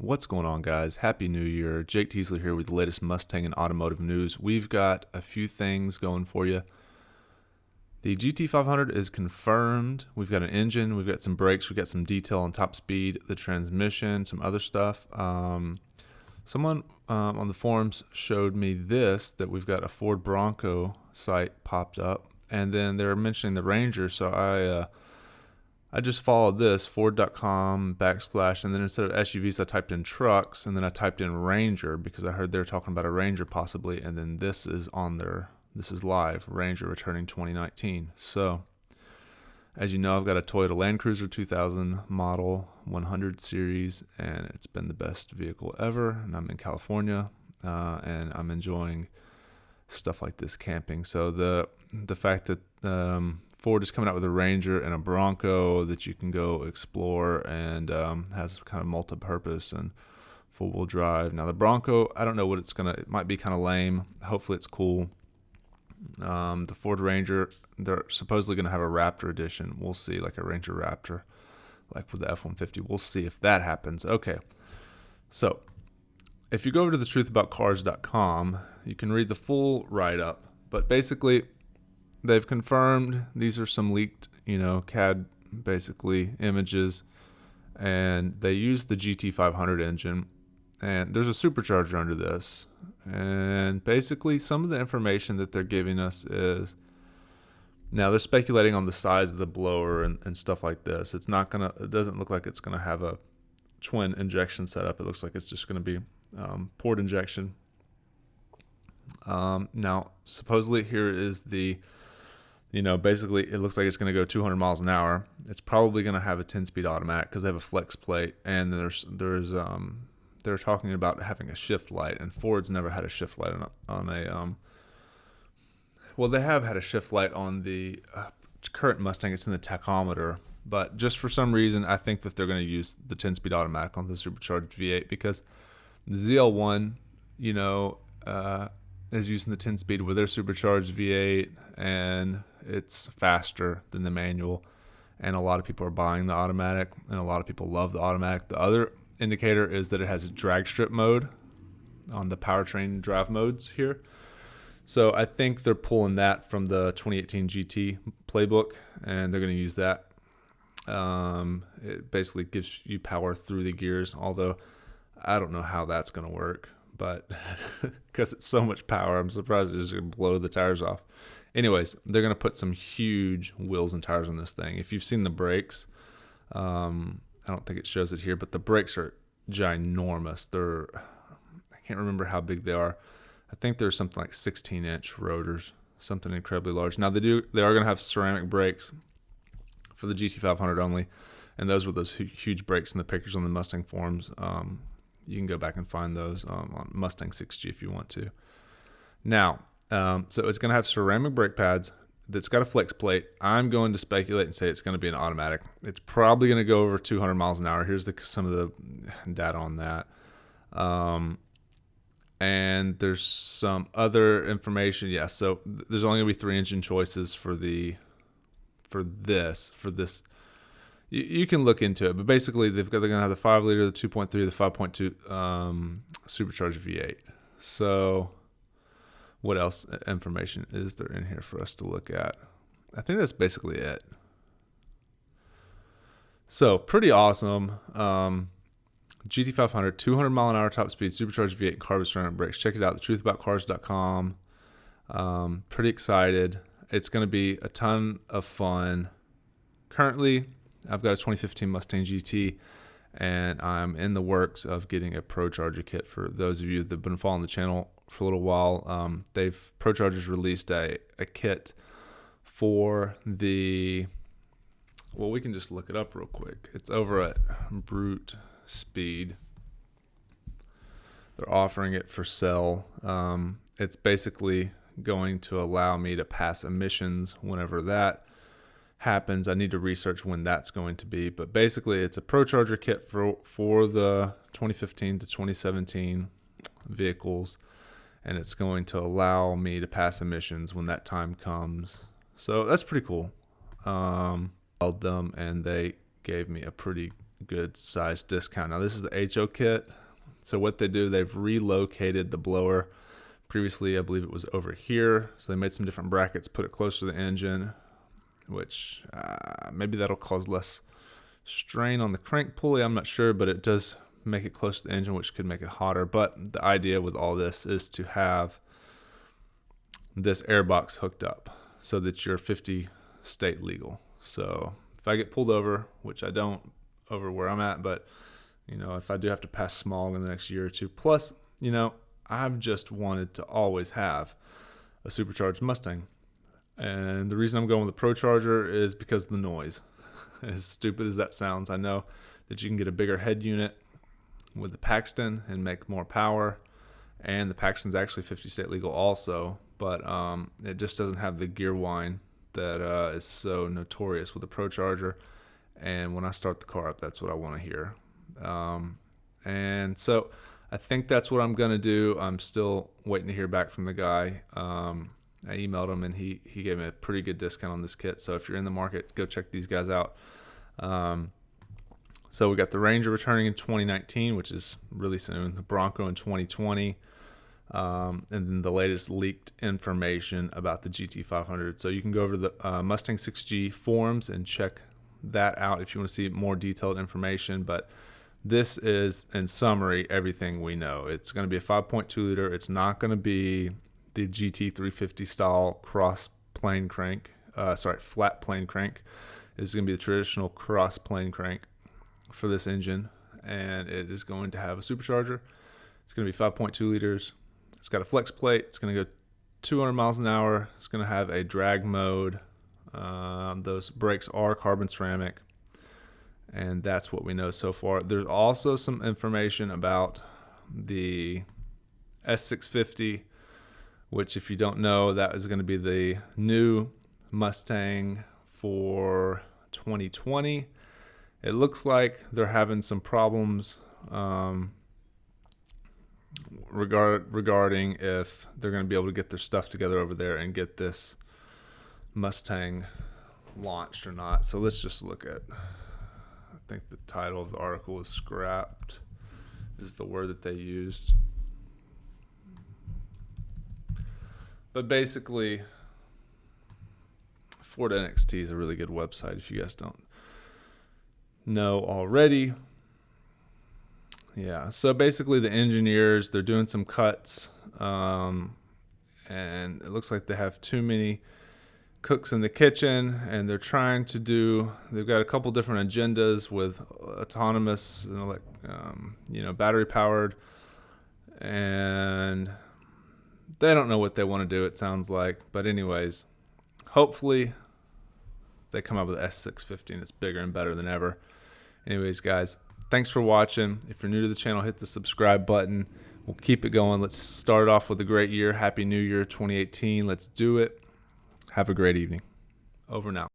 What's going on, guys? Happy New Year. Jake Teasley here with the latest Mustang and automotive news. We've got a few things going for you. The GT500 is confirmed. We've got an engine, we've got some brakes, we've got some detail on top speed, the transmission, some other stuff. Someone on the forums showed me this, that we've got a Ford Bronco site popped up, and then they're mentioning the Ranger, so I just followed this, Ford.com / and then instead of SUVs, I typed in trucks, and then I typed in Ranger because I heard they're talking about a Ranger possibly, and then this is on there. This is live, Ranger returning 2019. So, as you know, I've got a Toyota Land Cruiser 2000 model 100 series, and it's been the best vehicle ever, and I'm in California, and I'm enjoying stuff like this camping. So the fact that Ford is coming out with a Ranger and a Bronco that you can go explore and has kind of multi-purpose and four-wheel drive. Now the Bronco, I don't know what it might be kind of lame. Hopefully it's cool. The Ford Ranger, they're supposedly going to have a Raptor edition. We'll see, like a Ranger Raptor, like with the F-150. We'll see if that happens. Okay, so if you go over to thetruthaboutcars.com, you can read the full write-up, but basically they've confirmed these are some leaked, CAD basically images, and they use the GT500 engine, and there's a supercharger under this. And basically some of the information that they're giving us is, now they're speculating on the size of the blower and stuff like this. It doesn't look like it's gonna have a twin injection setup. It looks like it's just gonna be port injection. Now supposedly here is the, basically it looks like it's going to go 200 miles an hour. It's probably going to have a 10-speed automatic because they have a flex plate, and they're talking about having a shift light, and Ford's never had a shift light on a well, they have had a shift light on the current Mustang. It's in the tachometer, but just for some reason I think that they're going to use the 10-speed automatic on the supercharged V8 because the ZL1, is using the 10-speed with their supercharged V8, and it's faster than the manual, and a lot of people are buying the automatic, and a lot of people love the automatic. The other indicator is that it has a drag strip mode on the powertrain drive modes here. So I think they're pulling that from the 2018 GT playbook, and they're going to use that. It basically gives you power through the gears, although I don't know how that's going to work, but because it's so much power, I'm surprised it's going to blow the tires off. Anyways, they're going to put some huge wheels and tires on this thing. If you've seen the brakes, I don't think it shows it here, but the brakes are ginormous. I can't remember how big they are. I think they're something like 16-inch rotors, something incredibly large. Now they are going to have ceramic brakes for the GT500 only, and those were those huge brakes in the pictures on the Mustang forums. You can go back and find those on Mustang 6G if you want to. Now, so it's going to have ceramic brake pads that's got a flex plate. I'm going to speculate and say it's going to be an automatic. It's probably going to go over 200 miles an hour. Here's some of the data on that. And there's some other information. Yeah, so there's only going to be 3 engine choices for this. You can look into it, but basically they're going to have the 5-liter, the 2.3, the 5.2 supercharged V8. So what else information is there in here for us to look at? I think that's basically it. So pretty awesome. GT500, 200 mile an hour top speed, supercharged V8, carbon ceramic brakes. Check it out, thetruthaboutcars.com. Pretty excited. It's going to be a ton of fun. Currently, I've got a 2015 Mustang GT, and I'm in the works of getting a ProCharger kit. For those of you that have been following the channel for a little while, ProCharger's released a kit for the, well, we can just look it up real quick. It's over at Brute Speed. They're offering it for sale. It's basically going to allow me to pass emissions whenever that happens. I need to research when that's going to be, but basically it's a ProCharger kit for the 2015 to 2017 vehicles, and it's going to allow me to pass emissions when that time comes. So that's pretty cool. Called them, and they gave me a pretty good size discount. Now this is the HO kit. So what they do, they've relocated the blower. Previously, I believe it was over here. So they made some different brackets, put it closer to the engine, which maybe that'll cause less strain on the crank pulley. I'm not sure, but it does make it close to the engine, which could make it hotter. But the idea with all this is to have this air box hooked up so that you're 50 state legal. So if I get pulled over, which I don't over where I'm at, but you know, if I do have to pass smog in the next year or two, plus, you know, I've just wanted to always have a supercharged Mustang. And the reason I'm going with the Pro Charger is because of the noise. As stupid as that sounds, I know that you can get a bigger head unit with the Paxton and make more power. And the Paxton's actually 50 state legal also, but it just doesn't have the gear whine that is so notorious with the Pro Charger. And when I start the car up, that's what I want to hear. And so I think that's what I'm going to do. I'm still waiting to hear back from the guy. I emailed him and he gave me a pretty good discount on this kit. So if you're in the market, go check these guys out. So we got the Ranger returning in 2019, which is really soon. The Bronco in 2020. And then the latest leaked information about the GT500. So you can go over to the Mustang 6G forums and check that out if you want to see more detailed information. But this is, in summary, everything we know. It's going to be a 5.2 liter. It's not going to be the GT350 style cross plane crank. Flat plane crank. It's going to be the traditional cross plane crank for this engine, and it is going to have a supercharger. It's going to be 5.2 liters. It's got a flex plate. It's going to go 200 miles an hour. It's going to have a drag mode. Those brakes are carbon ceramic, and that's what we know so far. There's also some information about the S650, which, if you don't know, that is going to be the new Mustang for 2020. It looks like they're having some problems regarding if they're going to be able to get their stuff together over there and get this Mustang launched or not. So let's just look at, I think the title of the article is scrapped, is the word that they used. But basically, Ford NXT is a really good website if you guys don't know already. Yeah, so basically the engineers, they're doing some cuts, and it looks like they have too many cooks in the kitchen, and they're trying to do, they've got a couple different agendas with autonomous and battery powered, and they don't know what they want to do, it sounds like. But anyways, hopefully they come up with S650 and it's bigger and better than ever. Anyways, guys, thanks for watching. If you're new to the channel, hit the subscribe button. We'll keep it going. Let's start off with a great year. Happy New Year 2018. Let's do it. Have a great evening. Over now.